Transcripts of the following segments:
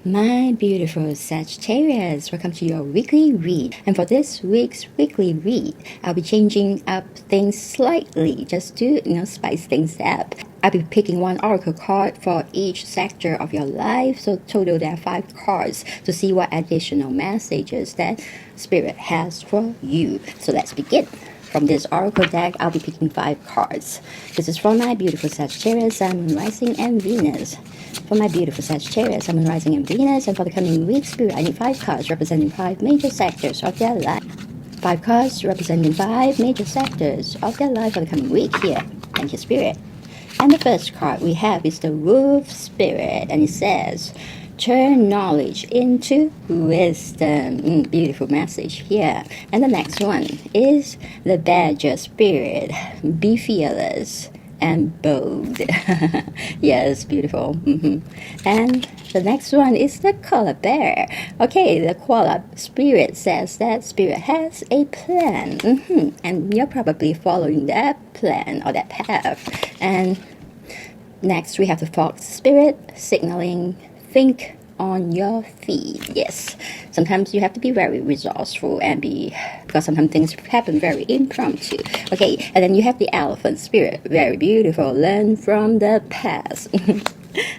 My beautiful Sagittarius, welcome to your weekly read. And for this week's weekly read, I'll be changing up things slightly just to, spice things up. I'll be picking one oracle card for each sector of your life. So total there are 5 cards to see what additional messages that Spirit has for you. So let's begin. From this oracle deck, I'll be picking 5 cards. This is for my beautiful Sagittarius, Sun, Rising, and Venus. For my beautiful Sagittarius, Sun, Rising, and Venus. And for the coming week, Spirit, I need 5 cards representing 5 major sectors of their life. 5 cards representing 5 major sectors of their life for the coming week here. Thank you, Spirit. And the first card we have is the Wolf Spirit, and it says, turn knowledge into wisdom. Beautiful message here. And the next one is the Badger Spirit. Be fearless and bold. Yes, beautiful. And the next one is the Koala Bear. Okay, the Koala Spirit says that Spirit has a plan. And you're probably following that plan or that path. And next we have the Fox Spirit signaling, think on your feet. Yes, sometimes you have to be very resourceful and because sometimes things happen very impromptu. Okay, and then you have the Elephant Spirit. Very beautiful. Learn from the past.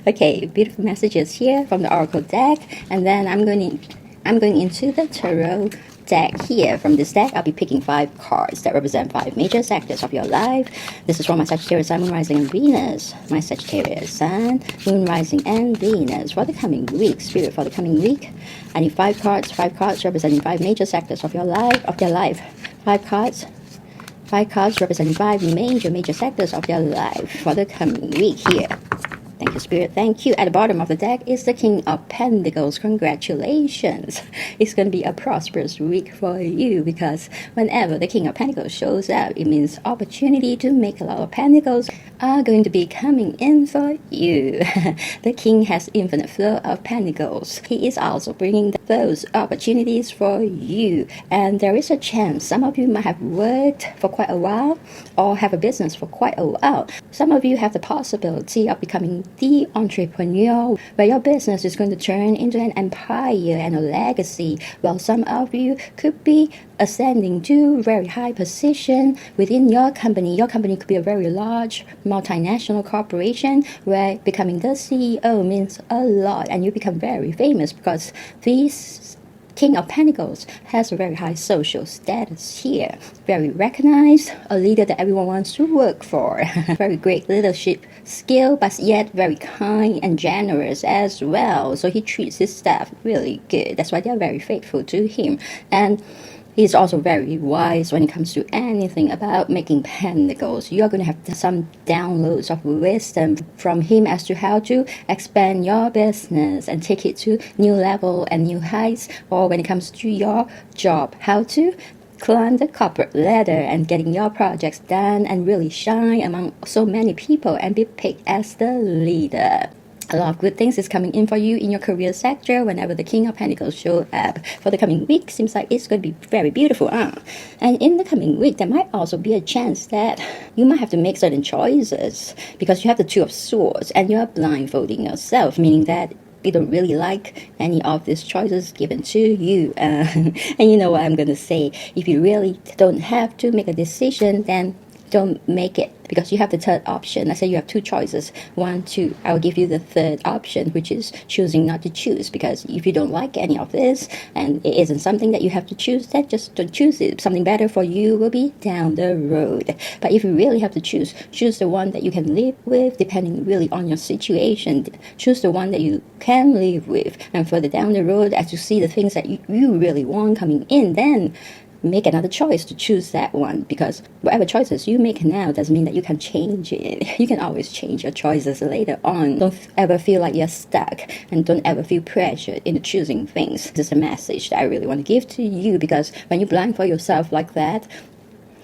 Okay, beautiful messages here from the Oracle deck. And then I'm going into the Tarot deck here. From this deck, I'll be picking 5 cards that represent 5 major sectors of your life. This is for my Sagittarius, Sun, Moon, Rising, and Venus. My Sagittarius, Sun, Moon, Rising, and Venus for the coming week. Spirit, for the coming week, I need 5 cards. 5 cards representing 5 major sectors of your life, 5 cards. 5 cards representing 5 major sectors of your life for the coming week here. Thank you, Spirit. Thank you. At the bottom of the deck is the King of Pentacles. Congratulations. It's going to be a prosperous week for you because whenever the King of Pentacles shows up, it means opportunity to make a lot of pentacles are going to be coming in for you. The King has infinite flow of pentacles. He is also bringing those opportunities for you. And there is a chance some of you might have worked for quite a while or have a business for quite a while. Some of you have the possibility of becoming the entrepreneur, where your business is going to turn into an empire and a legacy, while some of you could be ascending to very high position within your company. Your company could be a very large multinational corporation where becoming the CEO means a lot and you become very famous because this King of Pentacles has a very high social status here. Very recognized, a leader that everyone wants to work for. Very great leadership skill, but yet very kind and generous as well. So he treats his staff really good. That's why they're very faithful to him. And he's also very wise when it comes to anything about making pentacles. You're going to have some downloads of wisdom from him as to how to expand your business and take it to new level and new heights. Or when it comes to your job, how to climb the corporate ladder and getting your projects done and really shine among so many people and be picked as the leader. A lot of good things is coming in for you in your career sector whenever the King of Pentacles show up. For the coming week, seems like it's going to be very beautiful. And in the coming week, there might also be a chance that you might have to make certain choices because you have the Two of Swords and you're blindfolding yourself, meaning that you don't really like any of these choices given to you. And you know what I'm going to say. If you really don't have to make a decision, then don't make it, because you have the third option. Let's say you have 2 choices, 1, 2. I will give you the third option, which is choosing not to choose. Because if you don't like any of this and it isn't something that you have to choose, then just don't choose it. Something better for you will be down the road. But if you really have to choose the one that you can live with, depending really on your situation. Choose the one that you can live with, and further down the road, as you see the things that you really want coming in, then make another choice to choose that one, because whatever choices you make now doesn't mean that you can change it. You can always change your choices later on. Don't ever feel like you're stuck, and don't ever feel pressured into choosing things. This is a message that I really want to give to you, because when you blindfold yourself like that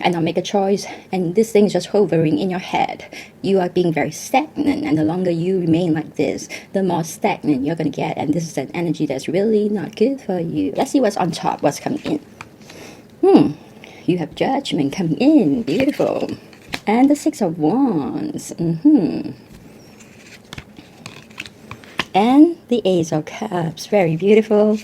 and not make a choice, and this thing is just hovering in your head, you are being very stagnant. And the longer you remain like this, the more stagnant you're going to get, and this is an energy that's really not good for you. Let's see what's on top, what's coming in. You have Judgment coming in. Beautiful. And the Six of Wands. And the Ace of Cups, very beautiful.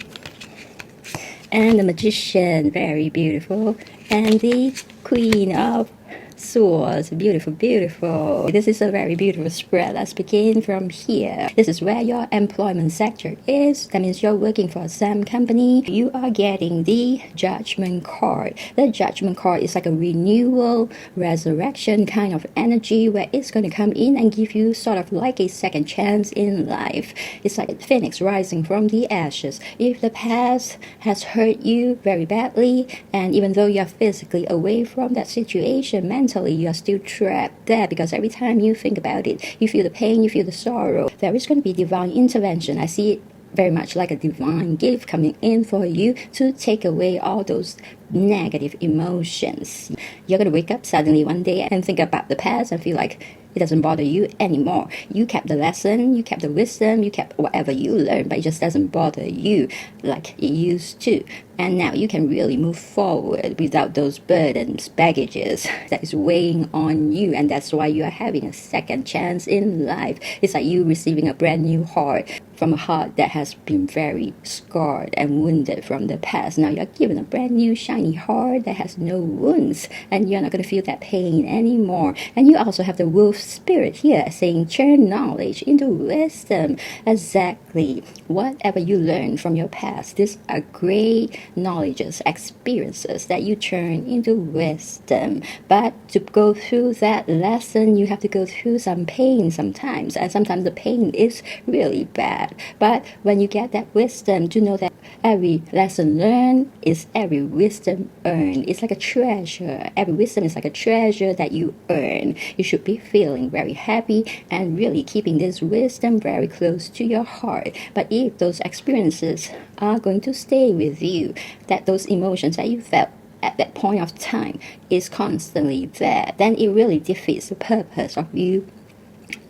And the Magician, very beautiful. And the Queen of Swords, beautiful, beautiful. This is a very beautiful spread. Let's begin from here. This is where your employment sector is. That means you're working for some company. You are getting the Judgment card. The Judgment card is like a renewal, resurrection kind of energy where it's going to come in and give you sort of like a second chance in life. It's like a phoenix rising from the ashes. If the past has hurt you very badly, and even though you're physically away from that situation, mentally you are still trapped there, because every time you think about it, you feel the pain, you feel the sorrow. There is going to be divine intervention. I see it very much like a divine gift coming in for you to take away all those negative emotions. You're going to wake up suddenly one day and think about the past and feel like it doesn't bother you anymore. You kept the lesson, you kept the wisdom, you kept whatever you learned, but it just doesn't bother you like it used to. And now you can really move forward without those burdens, baggages that is weighing on you. And that's why you are having a second chance in life. It's like you receiving a brand new heart from a heart that has been very scarred and wounded from the past. Now you're given a brand new shiny heart that has no wounds, and you're not going to feel that pain anymore. And you also have the wolf spirit here saying turn knowledge into wisdom. Exactly. Whatever you learn from your past, these are great knowledges, experiences that you turn into wisdom. But to go through that lesson, you have to go through some pain sometimes, and sometimes the pain is really bad. But when you get that wisdom, to know that every lesson learned is every wisdom earned. It's like a treasure. Every wisdom is like a treasure that you earn. You should be feeling very happy and really keeping this wisdom very close to your heart. But if those experiences are going to stay with you, that those emotions that you felt at that point of time is constantly there, then it really defeats the purpose of you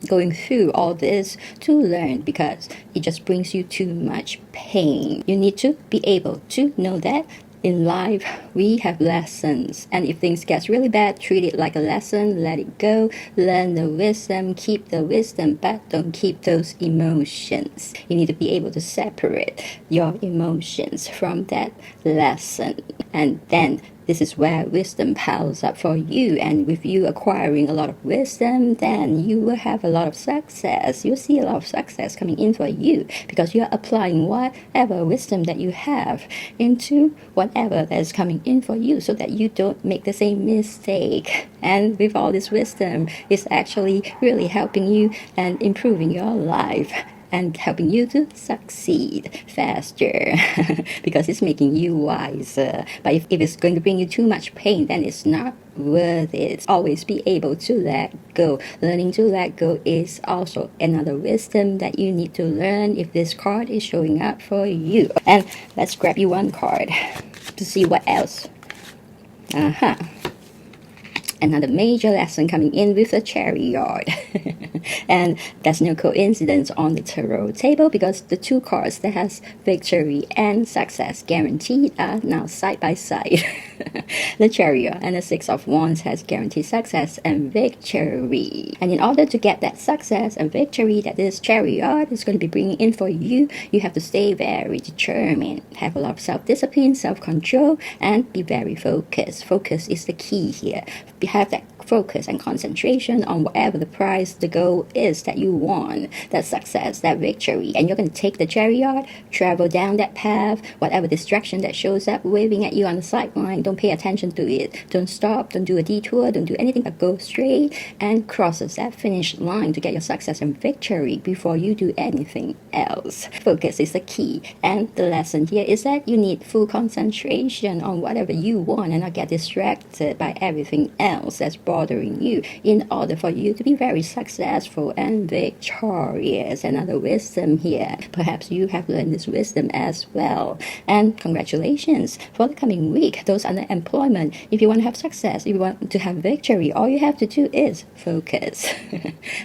going through all this to learn, because it just brings you too much pain. You need to be able to know that in life we have lessons, and if things get really bad, treat it like a lesson, let it go, learn the wisdom, keep the wisdom, but don't keep those emotions. You need to be able to separate your emotions from that lesson, and then this is where wisdom piles up for you. And with you acquiring a lot of wisdom, then you will have a lot of success. You'll see a lot of success coming in for you, because you're applying whatever wisdom that you have into whatever that is coming in for you, so that you don't make the same mistake. And with all this wisdom, it's actually really helping you and improving your life, and helping you to succeed faster because it's making you wiser. But if it's going to bring you too much pain, then it's not worth it. Always be able to let go. Learning to let go is also another wisdom that you need to learn if this card is showing up for you. And let's grab you one card to see what else. Another major lesson coming in with the Chariot. And that's no coincidence on the tarot table, because the two cards that has victory and success guaranteed are now side by side. The Chariot and the Six of Wands has guaranteed success and victory. And in order to get that success and victory that this Chariot is going to be bringing in for you, you have to stay very determined, have a lot of self-discipline, self-control, and be very focused. Focus is the key here. Have that focus and concentration on whatever the prize, the goal is that you want, that success, that victory. And you're going to take the Chariot, travel down that path, whatever distraction that shows up waving at you on the sideline, don't pay attention to it. Don't stop, don't do a detour, don't do anything but go straight and crosses that finish line to get your success and victory before you do anything else. Focus is the key. And the lesson here is that you need full concentration on whatever you want and not get distracted by everything else that's bothering you in order for you to be very successful and victorious. Another wisdom here. Perhaps you have learned this wisdom as well. And congratulations for the coming week. Those under employment, if you want to have success, if you want to have victory, all you have to do is focus.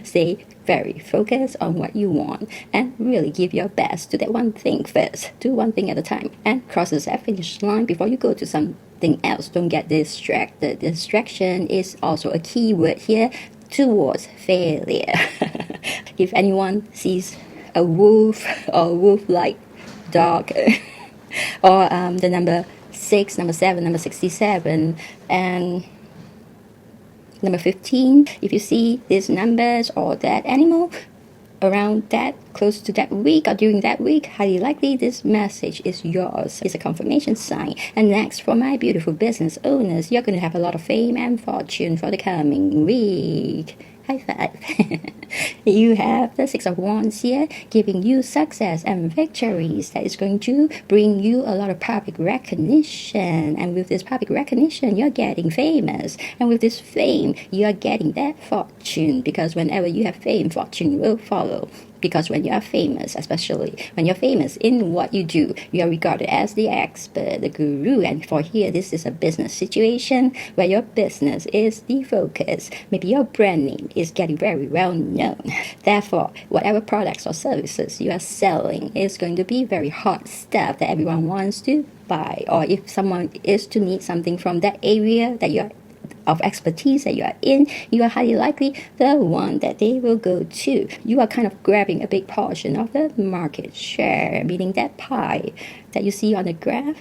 Stay very focused on what you want and really give your best to that one thing first. Do one thing at a time and crosses that finish line before you go to something else. Don't get distracted. Distraction is also a key word here towards failure. If anyone sees a wolf or wolf-like dog or the number 6, number 7, number 67, and number 15, if you see these numbers or that animal around that, close to that week or during that week, highly likely this message is yours. It's a confirmation sign. And next, for my beautiful business owners, you're going to have a lot of fame and fortune for the coming week. High five. You have the 6 of Wands here, giving you success and victories that is going to bring you a lot of public recognition. And with this public recognition, you're getting famous. And with this fame, you're getting that fortune. Because whenever you have fame, fortune will follow. Because when you are famous, especially when you're famous in what you do, you are regarded as the expert, the guru. And for here, this is a business situation where your business is the focus. Maybe your brand name is getting very well known. Therefore, whatever products or services you are selling is going to be very hot stuff that everyone wants to buy. Or if someone is to need something from that area that you're of expertise that you are in, you are highly likely the one that they will go to. You are kind of grabbing a big portion of the market share, meaning that pie that you see on the graph,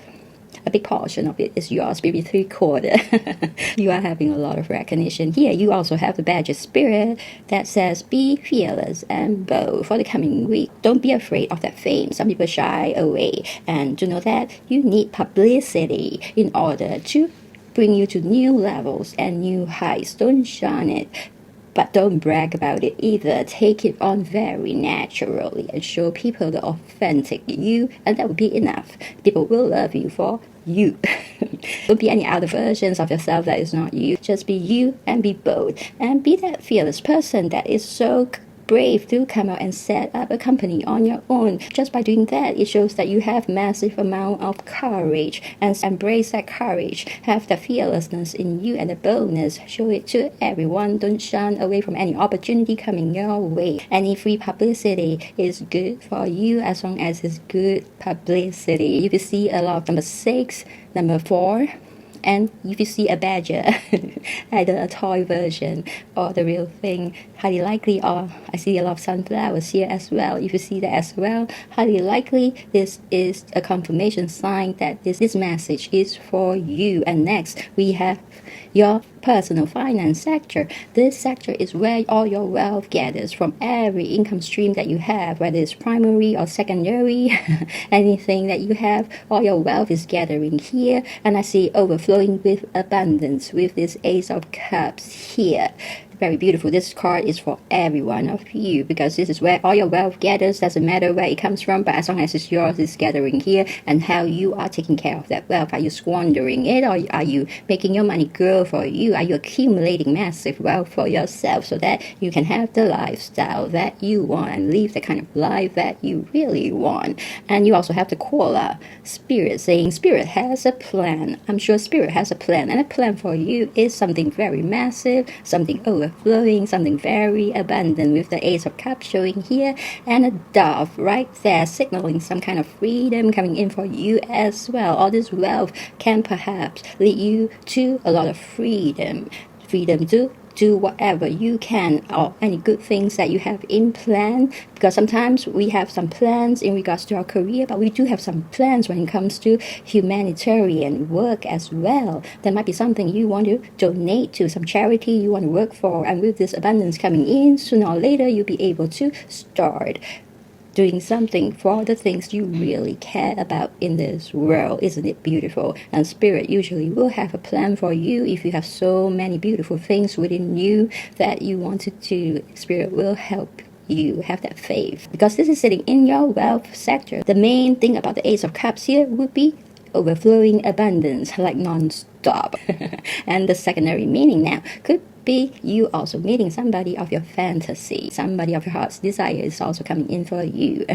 a big portion of it is yours, maybe 3/4. You are having a lot of recognition here. You also have the badger spirit that says be fearless and bold for the coming week. Don't be afraid of that fame. Some people shy away, and to know that you need publicity in order to bring you to new levels and new heights. Don't shun it, but don't brag about it either. Take it on very naturally and show people the authentic you, and that will be enough. People will love you for you. Don't be any other versions of yourself that is not you. Just be you and be bold and be that fearless person that is so brave to come out and set up a company on your own. Just by doing that, it shows that you have massive amount of courage, and embrace that courage. Have the fearlessness in you and the boldness. Show it to everyone. Don't shun away from any opportunity coming your way. Any free publicity is good for you as long as it's good publicity. If you see a lot of number 6, number 4, and if you see a badger, either a toy version or the real thing, highly likely, or I see a lot of sunflowers here as well. If you see that as well, highly likely this is a confirmation sign that this message is for you. And next, we have your personal finance sector. This sector is where all your wealth gathers from every income stream that you have, whether it's primary or secondary. Anything that you have, all your wealth is gathering here. And I see overflowing with abundance with this Ace of Cups here. Very beautiful. This card is for every one of you, because this is where all your wealth gathers. Doesn't matter where it comes from, but as long as it's yours, it's gathering here. And how you are taking care of that wealth. Are you squandering it, or are you making your money grow for you? Are you accumulating massive wealth for yourself so that you can have the lifestyle that you want and live the kind of life that you really want? And you also have the koala spirit saying Spirit has a plan. I'm sure Spirit has a plan, and a plan for you is something very massive, something overflowing, something very abundant, with the Ace of Cups showing here, and a dove right there signaling some kind of freedom coming in for you as well. All this wealth can perhaps lead you to a lot of freedom to do whatever you can, or any good things that you have in plan. Because sometimes we have some plans in regards to our career, but we do have some plans when it comes to humanitarian work as well. There might be something you want to donate to, some charity you want to work for, and with this abundance coming in, sooner or later you'll be able to start doing something for the things you really care about in this world. Isn't it beautiful? And Spirit usually will have a plan for you. If you have so many beautiful things within you that you want to do, Spirit will help you have that faith, because this is sitting in your wealth sector. The main thing about the Ace of Cups here would be overflowing abundance, like non-stop. And the secondary meaning now could be you also meeting somebody of your fantasy, somebody of your heart's desire is also coming in for you.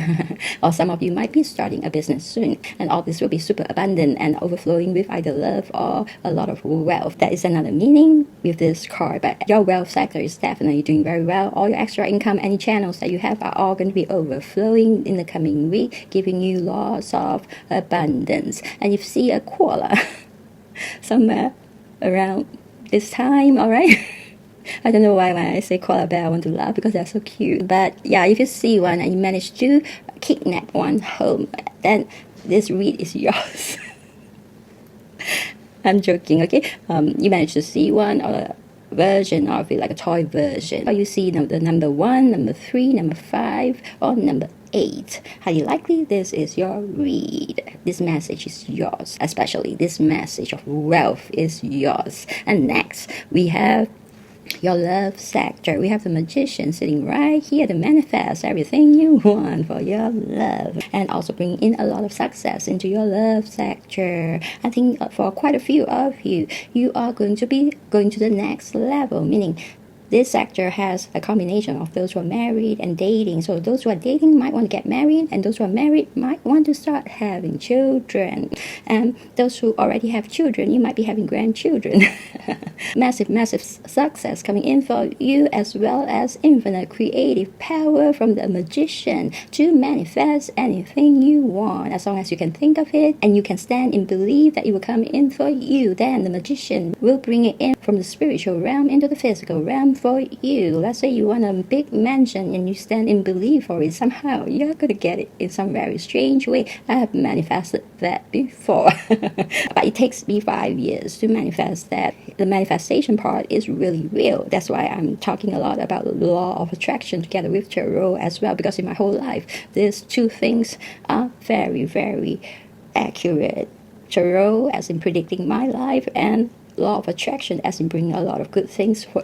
Or some of you might be starting a business soon, and all this will be super abundant and overflowing with either love or a lot of wealth. That is another meaning with this card. But your wealth sector is definitely doing very well. All your extra income, any channels that you have are all going to be overflowing in the coming week, giving you lots of abundance. And if you see a koala somewhere around this time, all right? I don't know why when I say koala bear I want to laugh, because they're so cute. But yeah, if you see one and you manage to kidnap one home, then this read is yours. I'm joking, okay? You manage to see one, or a version of it, like a toy version, or you see the number 1, number 3, number 5, or number 8. Highly likely this is your read. This message is yours, especially this message of wealth is yours. And next we have your love sector. We have the Magician sitting right here to manifest everything you want for your love, and also bring in a lot of success into your love sector. I think for quite a few of you, you are going to be going to the next level, meaning this sector has a combination of those who are married and dating. So those who are dating might want to get married, and those who are married might want to start having children. And those who already have children, you might be having grandchildren. Massive success coming in for you, as well as infinite creative power from the Magician to manifest anything you want. As long as you can think of it and you can stand in belief that it will come in for you, then the Magician will bring it in from the spiritual realm into the physical realm for you. Let's say you want a big mansion and you stand in belief for it. Somehow you're gonna get it in some very strange way. I have manifested that before. But it takes me 5 years to manifest that. The manifestation part is really real. That's why I'm talking a lot about the law of attraction together with tarot as well, because in my whole life these two things are very accurate. Tarot as in predicting my life, and law of attraction as in bringing a lot of good things for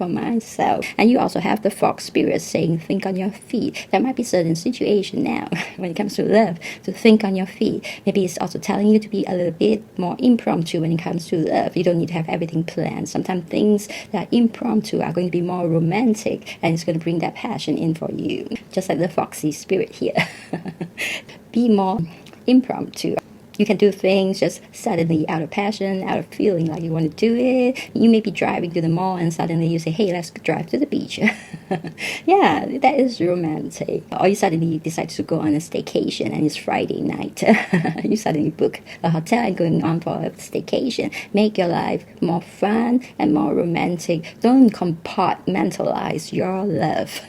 myself. And you also have the fox spirit saying think on your feet. There might be certain situation now when it comes to love to think on your feet. Maybe it's also telling you to be a little bit more impromptu when it comes to love. You don't need to have everything planned. Sometimes things that are impromptu are going to be more romantic, and it's going to bring that passion in for you, just like the foxy spirit here. Be more impromptu. You can do things just suddenly out of passion, out of feeling like you want to do it. You may be driving to the mall and suddenly you say, hey, let's drive to the beach. Yeah, that is romantic. Or you suddenly decide to go on a staycation and it's Friday night. You suddenly book a hotel and going on for a staycation. Make your life more fun and more romantic. Don't compartmentalize your love.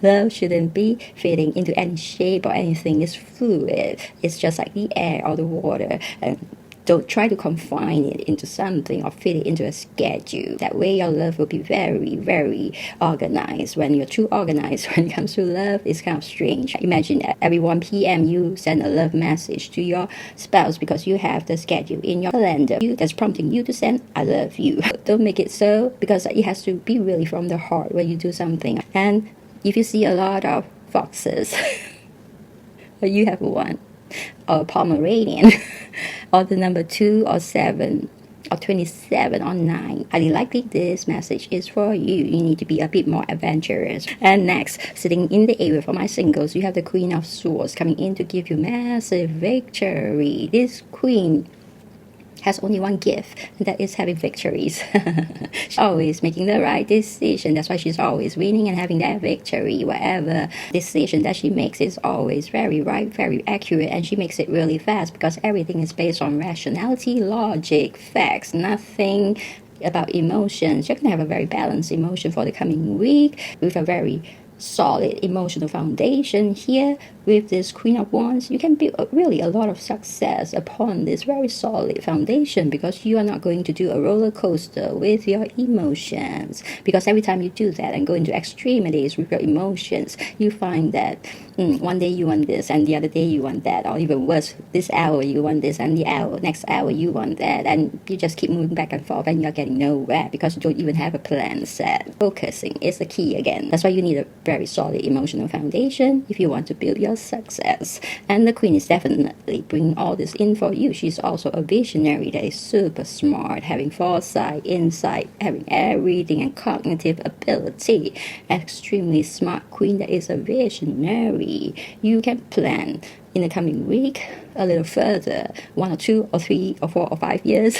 Love shouldn't be fitting into any shape or anything. It's fluid. It's just like the air or the water, and don't try to confine it into something or fit it into a schedule. That way your love will be very organized. When you're too organized when it comes to love, it's kind of strange. Imagine that every 1 p.m. you send a love message to your spouse because you have the schedule in your calendar that's prompting you to send I love you. Don't make it so, because it has to be really from the heart when you do something. And if you see a lot of foxes or you have one, or Pomeranian, or the number 2 or 7 or 27 or 9, highly likely this message is for you. You need to be a bit more adventurous. And next, sitting in the area for my singles, you have the Queen of Swords coming in to give you massive victory. This queen has only one gift, and that is having victories. She's always making the right decision. That's why she's always winning and having that victory. Whatever decision that she makes is always very right, very accurate, and she makes it really fast because everything is based on rationality, logic, facts, nothing about emotions. You're going to have a very balanced emotion for the coming week with a very solid emotional foundation here. With this Queen of Wands, you can build really a lot of success upon this very solid foundation, because you are not going to do a roller coaster with your emotions. Because every time you do that and go into extremities with your emotions, you find that one day you want this and the other day you want that, or even worse, this hour you want this and the next hour you want that, and you just keep moving back and forth and you're getting nowhere because you don't even have a plan set. Focusing is the key again. That's why you need a very solid emotional foundation if you want to build your success. And the Queen is definitely bringing all this in for you. She's also a visionary that is super smart, having foresight, insight, having everything and cognitive ability. Extremely smart Queen that is a visionary. You can plan in the coming week a little further, 1 or 2 or 3 or 4 or 5 years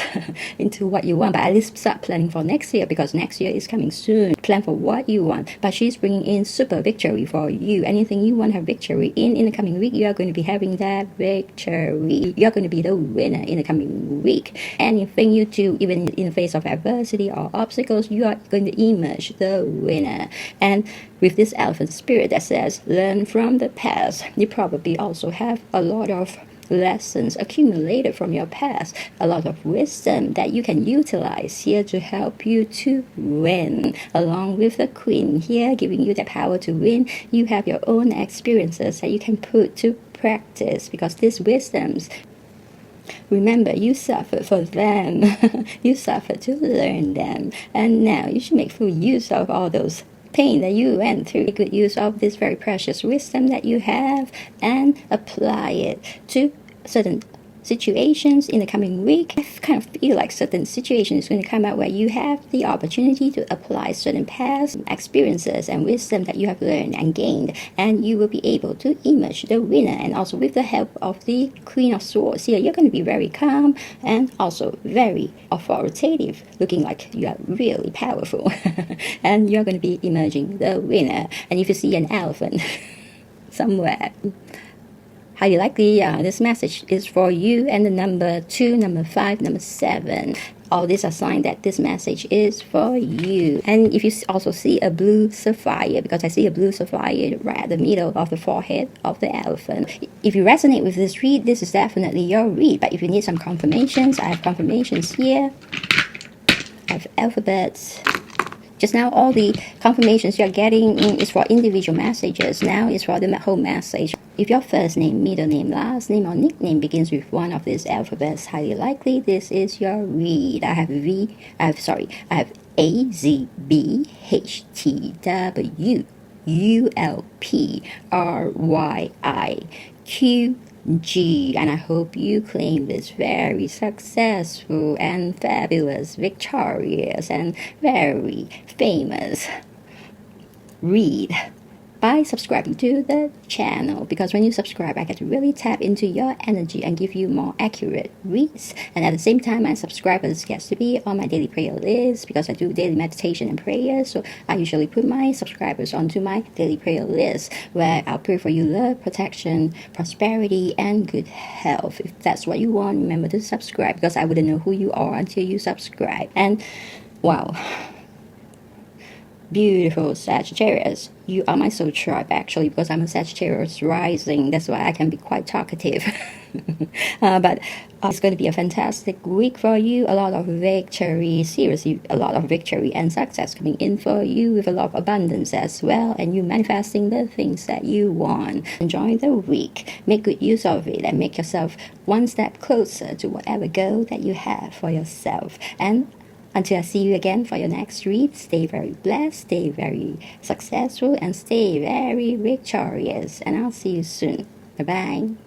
into what you want, but at least start planning for next year, because next year is coming soon. Plan for what you want, but she's bringing in super victory for you. Anything you want to have victory in the coming week, you are going to be having that victory. You're going to be the winner in the coming week. Anything you do, even in the face of adversity or obstacles, you are going to emerge the winner. And with this elephant spirit that says learn from the past, you probably also have a lot of lessons accumulated from your past, a lot of wisdom that you can utilize here to help you to win. Along with the Queen here giving you the power to win, you have your own experiences that you can put to practice, because these wisdoms, remember, you suffered for them. You suffered to learn them, and now you should make full use of all those pain that you went through. Make good use of this very precious wisdom that you have and apply it to certain situations in the coming week. I kind of feel like certain situations is going to come out where you have the opportunity to apply certain past experiences and wisdom that you have learned and gained, and you will be able to emerge the winner. And also with the help of the Queen of Swords here, you're going to be very calm and also very authoritative, looking like you are really powerful. And you're going to be emerging the winner. And if you see an elephant somewhere, highly likely this message is for you. And the number 2, number 5, number 7, all these are signs that this message is for you. And if you also see a blue sapphire, because I see a blue sapphire right at the middle of the forehead of the elephant, if you resonate with this read, this is definitely your read. But if you need some confirmations, I have confirmations here. I have alphabets. Just now, all the confirmations you're getting is for individual messages. Now it's for the whole message. If your first name, middle name, last name, or nickname begins with one of these alphabets, highly likely this is your read. I have A, Z, B, H, T, W, U, L, P, R, Y, I, Q, G, and I hope you claim this very successful and fabulous, victorious, and very famous read by subscribing to the channel, because when you subscribe, I get to really tap into your energy and give you more accurate reads. And at the same time, my subscribers get to be on my daily prayer list, because I do daily meditation and prayer. So I usually put my subscribers onto my daily prayer list, where I'll pray for you love, protection, prosperity, and good health. If that's what you want, remember to subscribe, because I wouldn't know who you are until you subscribe. And wow, beautiful Sagittarius, you are my soul tribe, actually, because I'm a Sagittarius rising. That's why I can be quite talkative. But it's going to be a fantastic week for you. A lot of victory, seriously, a lot of victory and success coming in for you, with a lot of abundance as well, and you manifesting the things that you want. Enjoy the week, make good use of it, and make yourself one step closer to whatever goal that you have for yourself. And until I see you again for your next read, stay very blessed, stay very successful, and stay very victorious. And I'll see you soon. Bye-bye.